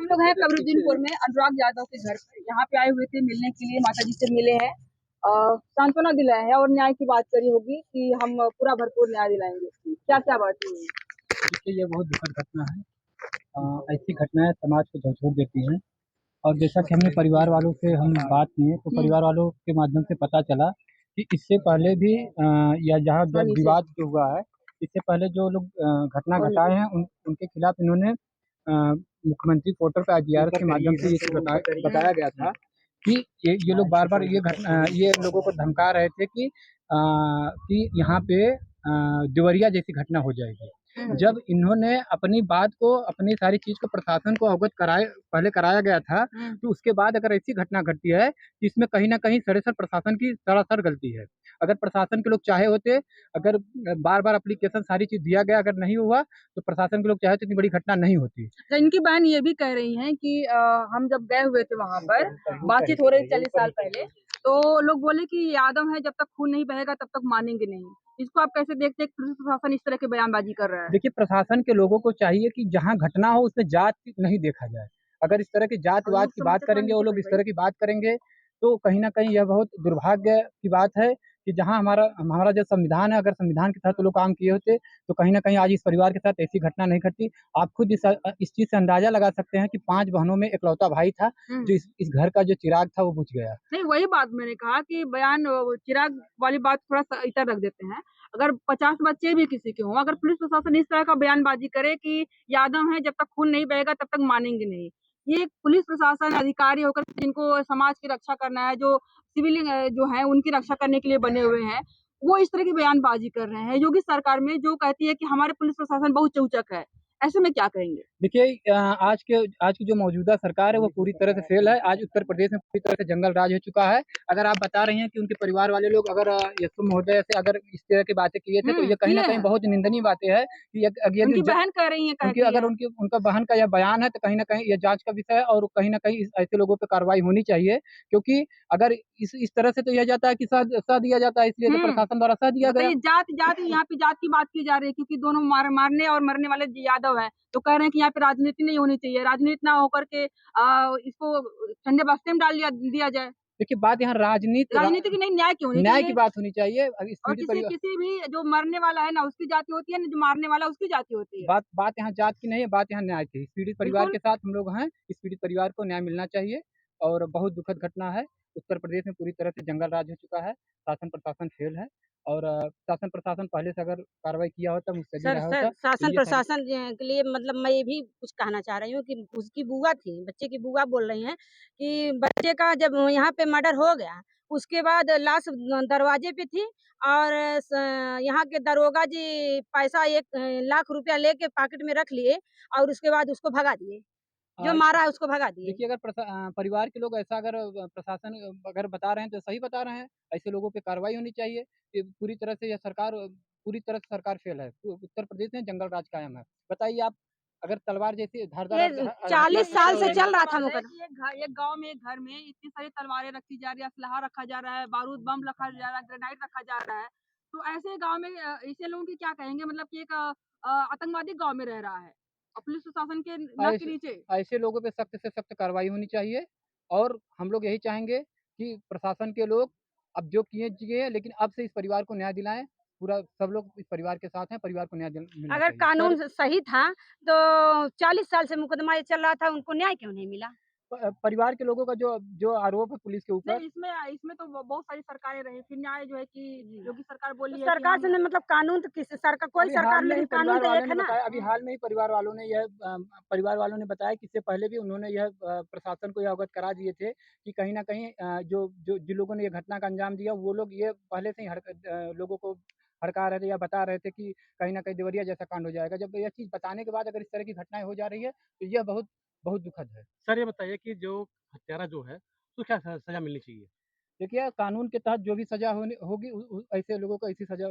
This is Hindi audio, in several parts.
लोग हैं कबरुद्दीनपुर में अनुराग यादव के घर पे। यहाँ पे आए हुए थे मिलने के लिए, माता जी से मिले हैं, सांत्वना दिलाए हैं और न्याय की बात करी होगी कि हम पूरा भरपूर न्याय दिलाएंगे। क्या क्या बात हुई? देखिए, ये बहुत दुखद घटना है। ऐसी घटनाएं समाज को झकझोर देती हैं। और जैसा कि हमने परिवार वालों से हम बात किए तो परिवार वालों के माध्यम से पता चला कि इससे पहले भी या जहाँ जब विवाद जो हुआ है, इससे पहले जो लोग घटना घटाए हैं उनके खिलाफ इन्होंने मुख्यमंत्री पोर्टल पर IGR के माध्यम से ये बताया गया था कि ये लोग बार बार ये लोगों को धमका रहे थे कि यहाँ पे देवरिया जैसी घटना हो जाएगी। जब इन्होंने अपनी बात को, अपनी सारी चीज को प्रशासन को अवगत पहले कराया गया था, तो उसके बाद अगर ऐसी घटना घटती है तो इसमें कहीं ना कहीं सरासर प्रशासन की सरासर गलती है। अगर प्रशासन के लोग चाहे होते, अगर बार बार एप्लीकेशन सारी चीज दिया गया, अगर नहीं हुआ तो प्रशासन के लोग चाहे तो इतनी बड़ी घटना नहीं होती। तो इनकी बहन ये भी कह रही हैं कि हम जब गए हुए थे वहां पर, बातचीत हो रही 40 साल पहले, तो लोग बोले कि यादव है, जब तक खून नहीं बहेगा तब तक मानेंगे नहीं। इसको आप कैसे देखते हैं पुलिस प्रशासन इस तरह की बयानबाजी कर रहा है? देखिए, प्रशासन के लोगों को चाहिए कि जहाँ घटना हो उसमें जात नहीं देखा जाए। अगर इस तरह की जातवाद की बात करेंगे, वो लोग इस तरह की बात करेंगे, तो कहीं ना कहीं यह बहुत दुर्भाग्य की बात है कि जहाँ हमारा हमारा जो संविधान है, अगर संविधान के तहत वो लोग काम किए होते तो कहीं ना कहीं आज इस परिवार के साथ ऐसी घटना नहीं घटती। आप खुद इस चीज से अंदाजा लगा सकते हैं कि 5 बहनों में इकलौता भाई था जो इस घर का जो चिराग था वो बुझ गया। नहीं, वही बात मैंने कहा कि बयान चिराग वाली बात थोड़ा सा इतर रख देते हैं। अगर 50 बच्चे भी किसी के हों, अगर पुलिस प्रशासन इस तरह का बयानबाजी करे कि यादव है, जब तक खून नहीं बहेगा तब तक मानेंगे नहीं। ये पुलिस प्रशासन अधिकारी होकर जिनको समाज की रक्षा करना है, जो सिविल जो है उनकी रक्षा करने के लिए बने हुए हैं, वो इस तरह की बयानबाजी कर रहे हैं। योगी सरकार में जो कहती है कि हमारे पुलिस प्रशासन बहुत चौचक है, ऐसे में क्या कहेंगे? देखिए, आज की जो मौजूदा सरकार है वो पूरी तरह से फेल है। आज उत्तर प्रदेश में पूरी तरह से जंगल राज हो चुका है। अगर आप बता रही हैं कि उनके परिवार वाले लोग अगर यशो महोदय से अगर इस तरह की बातें किए थे तो ये कहीं ना कहीं बहुत निंदनीय बातें हैं कि उनकी बहन कह रही है, उनकी अगर उनकी उनका बहन का यह बयान है तो कहीं ना कहीं यह जांच का विषय है और कहीं ना कहीं ऐसे लोगों पर कार्रवाई होनी चाहिए। क्योंकि अगर इस तरह से तो यह जाता है कि सह दिया जाता है, इसलिए तो प्रशासन द्वारा सह दिया गया। जात जात यहाँ पे जात की बात की जा रही है, क्योंकि दोनों मारने और मरने वाले यादव है, तो कह रहे हैं कि यहाँ पे राजनीति नहीं होनी चाहिए, राजनीति ना होकर के इसको ठंडे बस्ते में डाल दिया जाए। देखिए, बात यहाँ राजनीति की नहीं, न्याय की होनी न्याय चाहिए। की बात होनी चाहिए। और किसी भी जो मरने वाला है ना उसकी जाति होती है, ना जो मारने वाला उसकी जाति होती है। बात यहाँ जात की नहीं है, बात यहाँ न्याय की। इस पीड़ित परिवार के साथ हम लोग हैं, इस पीड़ित परिवार को न्याय मिलना चाहिए। और बहुत दुखद घटना है। उत्तर प्रदेश में पूरी तरह से जंगल राज हो चुका है। शासन प्रशासन फेल है और शासन प्रशासन पहले से अगर कार्रवाई किया होता, मुस्तैदी रहा होता। शासन प्रशासन के लिए मतलब मैं ये भी कुछ कहना चाह रही हूँ कि उसकी बुआ थी, बच्चे की बुआ बोल रही हैं कि बच्चे का जब यहाँ पे मर्डर हो गया, उसके बाद लाश दरवाजे पे थी और यहाँ के दरोगा जी पैसा 1 लाख रुपया लेके पॉकेट में रख लिए और उसके बाद उसको भगा दिए, जो मारा है उसको भगा दिए। देखिए, अगर परिवार के लोग ऐसा अगर प्रशासन अगर बता रहे हैं तो सही बता रहे हैं। ऐसे लोगों पे कार्रवाई होनी चाहिए। ये पूरी तरह से पूरी तरह से सरकार फेल है। उत्तर प्रदेश में जंगल राज कायम है। बताइए आप, अगर तलवार जैसी धारदार 40 साल से चल रहा था मुकदमा। एक गांव में, एक घर में इतनी सारी तलवारें रखी जा रही है, असलहा रखा जा रहा है, बारूद बम रखा जा रहा है, ग्रेनाइड रखा जा रहा है, तो ऐसे गांव में ऐसे लोगों की क्या कहेंगे? मतलब कि एक आतंकवादी गांव में रह रहा है और पुलिस प्रशासन के नाक के नीचे। ऐसे लोगों पे सख्त से सख्त कार्रवाई होनी चाहिए। और हम लोग यही चाहेंगे कि प्रशासन के लोग अब जो किए, लेकिन अब से इस परिवार को न्याय दिलाएं। पूरा सब लोग इस परिवार के साथ हैं, परिवार को न्याय मिलना अगर चाहिए। कानून सही था तो 40 साल से मुकदमा ये चल रहा था, उनको न्याय क्यों नहीं मिला? परिवार के लोगों का जो जो आरोप है पुलिस के ऊपर, इसमें तो बहुत सारी सरकारें रही, फिर न्याय जो है कि योगी सरकार बोली है सरकार से मतलब कानून तो किसी सरकार, कोई सरकार, लेकिन कानून तो एक है ना। अभी हाल में ही परिवार वालों ने बताया कि इससे पहले भी उन्होंने यह प्रशासन को यह अवगत करा दिए थे कि कहीं ना कहीं जो जो जिन लोगों ने ये घटना का अंजाम दिया वो लोग ये पहले से ही लोगों को हड़का रहे थे या बता रहे थे कि कहीं ना कहीं देवरिया जैसा कांड हो जाएगा। जब यह चीज बताने के बाद अगर इस तरह की घटनाएं हो जा रही है तो यह बहुत बहुत दुखद है। सर ये बताइए कि जो हत्यारा जो है उसको क्या सजा मिलनी चाहिए? देखिए, कानून के तहत जो भी सजा होगी ऐसे लोगों को ऐसी सजा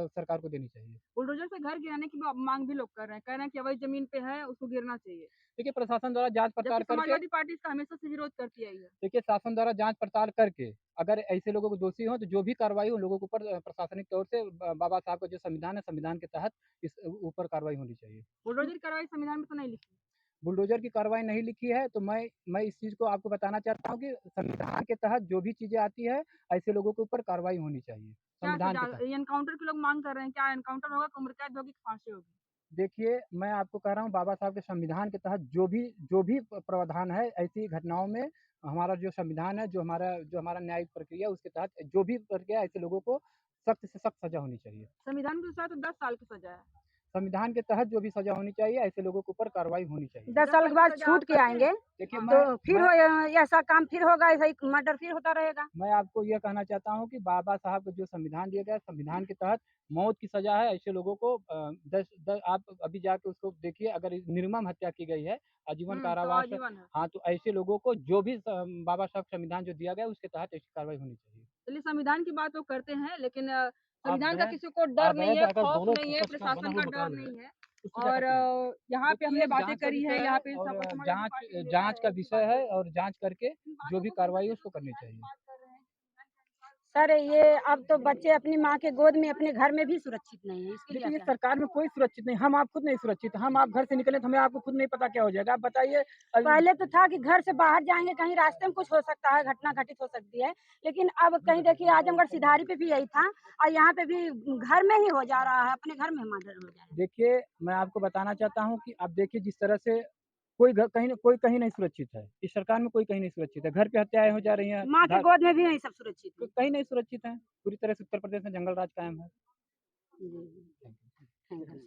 सरकार को देनी चाहिए। बुलडोजर से घर गिराने की मांग भी लोग कर रहे हैं, कह रहे हैं कि अवैध जमीन पे है, उसको गिरना चाहिए। देखिए, प्रशासन द्वारा जांच पड़ताल करके, समाजवादी पार्टी इसका हमेशा से विरोध करती आई है। देखिए, शासन द्वारा जांच पड़ताल करके अगर ऐसे लोगों को दोषी हो तो जो भी कार्रवाई उन लोगों के ऊपर प्रशासनिक तौर से बाबा साहब का जो संविधान है, संविधान के तहत इस ऊपर कार्रवाई होनी चाहिए। बुलडोजर की कार्रवाई संविधान में तो नहीं लिखी। बुलडोजर की कार्रवाई नहीं लिखी है, तो मैं इस चीज़ को आपको बताना चाहता हूँ कि संविधान के तहत जो भी चीज़ें आती है, ऐसे लोगों के ऊपर कार्रवाई होनी चाहिए, क्या संविधान सजा के तहत। ये एनकाउंटर के लोग मांग कर रहे हैं, क्या एनकाउंटर होगा कि उम्र कैद होगी कि फांसी होगी? देखिए, मैं आपको कह रहा हूँ बाबा साहब के संविधान के तहत जो भी प्रावधान है, ऐसी घटनाओं में हमारा जो संविधान है, जो हमारा न्यायिक प्रक्रिया है, उसके तहत जो भी प्रक्रिया ऐसे लोगों को सख्त से सख्त सज़ा होनी चाहिए। संविधान के अनुसार तो 10 साल की सजा है। संविधान के तहत जो भी सज़ा होनी चाहिए, ऐसे लोगों के ऊपर कार्रवाई होनी चाहिए। 10 साल के बाद सजा छूट आप के करते आएँगे, हैं? देखिए तो फिर ऐसा काम फिर होगा, ऐसा ही मर्डर फिर होता रहेगा। मैं आपको ये कहना चाहता हूँ कि बाबा साहब को जो संविधान दिया गया है, संविधान के तहत मौत की सज़ा है, ऐसे लोगों को आप अभी जाके उसको देखिए, अगर निर्मम हत्या की गई है, आजीवन तो कारावास। आजीवन है। हाँ, तो ऐसे लोगों को जो भी बाबा साहब संविधान जो दिया गया है, उसके तहत ऐसी कार्रवाई होनी चाहिए। चलिए संविधान की बात वो करते हैं, लेकिन आप संविधान का गए किसी को डर नहीं अवैध है, अगर खौफ दोनों नहीं है, पक्ष का बना प्रशासन का हुआ डर मकान है, नहीं है। उसको क्या और करते हैं? यहाँ पे हमने देखिए, बातें जाँच का करी है, विषय यहाँ है पे और समाजवादी पार्टी के नेता जाँच का हैं, विषय है और जाँच करके इन जो बातों भी को कार्रवाई है, समझिए उसको तो करनी सही चाहिए। बात कर रहे हैं कि सर ये अब तो बच्चे अपनी माँ के गोद में अपने घर में भी सुरक्षित नहीं है, इसके लिए देखिए, ये क्या? सरकार में कोई सुरक्षित नहीं, हम आप खुद नहीं सुरक्षित, हम आप घर से निकले तो हमें आपको खुद नहीं पता क्या हो जाएगा। आप बताइए पहले तो था कि घर से बाहर जाएँगे, कहीं रास्ते में कुछ हो सकता है, घटना घटित हो सकती है। लेकिन अब कहीं देखिए आजमगढ़ सिधारी पे भी यही था और यहाँ पे भी घर में ही हो जा रहा है, अपने घर में मर्डर हो जा रहा है। देखिए, मैं आपको बताना चाहता हूँ कि आप देखिए जिस तरह से कोई कहीं नहीं सुरक्षित है। इस सरकार में कोई कहीं नहीं सुरक्षित है। घर पे हत्याएँ हो जा रही हैं, माँ के गोद में भी नहीं सब सुरक्षित है। कहीं नहीं सुरक्षित हैं। पूरी तरह से उत्तर प्रदेश में जंगल राज कायम है। जी, जी। Thank you.